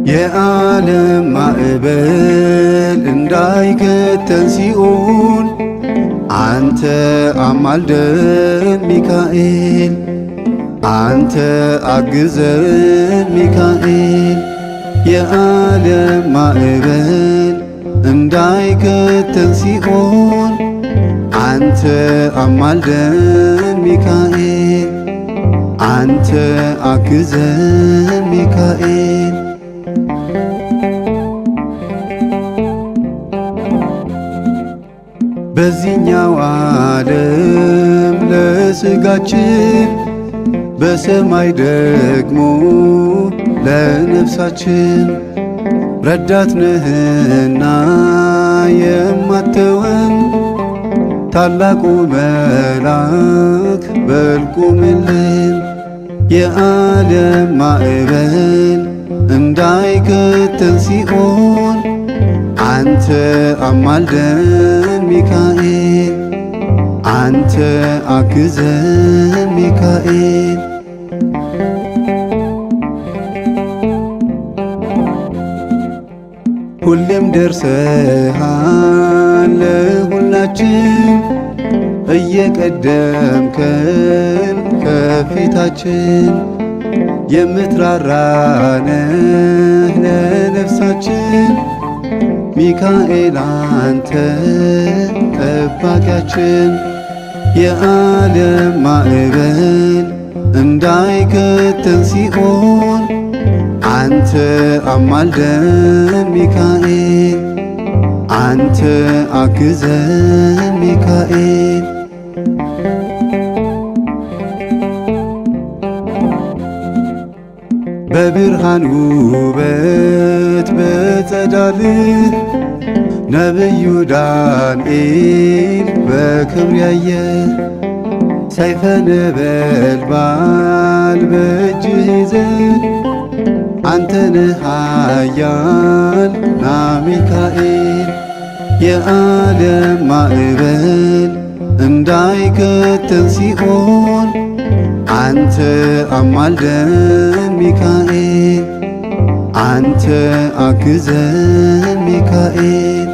የዓለም ማዕበል እንዳይከተን ሲኦል አንተ አማልደን ሚካኤል፣ አንተ አግዘን ሚካኤል። የዓለም ማዕበል እንዳይከተን ሲኦል አንተ አማልደን ሚካኤል፣ አንተ አግዘን ሚካኤል። በዚህኛው ዓለም ለሥጋችን በሰማይ ደግሞ ለነፍሳችን ረዳት ነህና የማትተወን ታላቁ መልአክ በል ቁምልን። የዓለም ማዕበል እንዳይከተን ሲኦል አንተ አማልደን ሚካኤል፣ አንተ አግዘን ሚካኤል። ሁሌም ደርሰሃል ለሁላችን እየቀደምከን ከፊታችን የምትራራነህ ለነፍሳችን ሚካኤል አንተ ጠባቂያችን። የዓለም ማዕበል እንዳይከተን ሲኦል አንተ አማልደን ሚካኤል፣ አንተ አግዘን ሚካኤል። በብርሃን ውበት በጸዳልህ ነቢዩ ዳንኤል በክብር ያየ ሰይፈ ነበልባል በእጅህ ይዘህ አንተ ነህ ኃያል ና ሚካኤል። የዓለም ማዕበል እንዳይከተን ሲኦል አንተ አማልደን ሚካኤል፣ አንተ አግዘን ሚካኤል።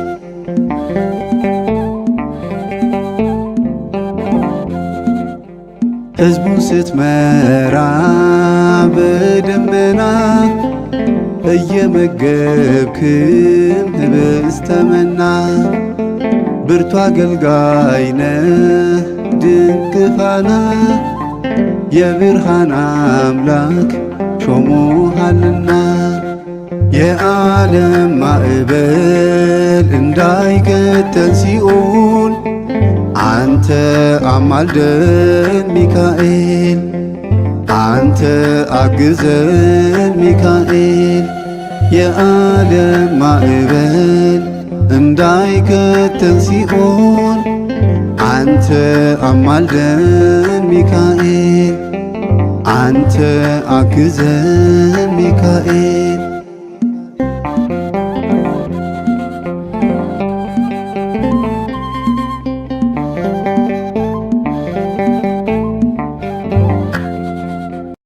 ሕዝቡን ስትመራ በደመና እየመገብክም ህብስተ መና ብርቱ አገልጋይ ነህ ድንቅ ፋና የብርሃን አምላክ ሾሞሃልና። የዓለም ማዕበል እንዳይከተን ሲኦል አንተ አማልደን ሚካኤል፣ አንተ አግዘን ሚካኤል። የዓለም ማዕበል እንዳይከተን ሲኦል አንተ አማልደን ሚካኤል፣ አንተ አግዘን ሚካኤል።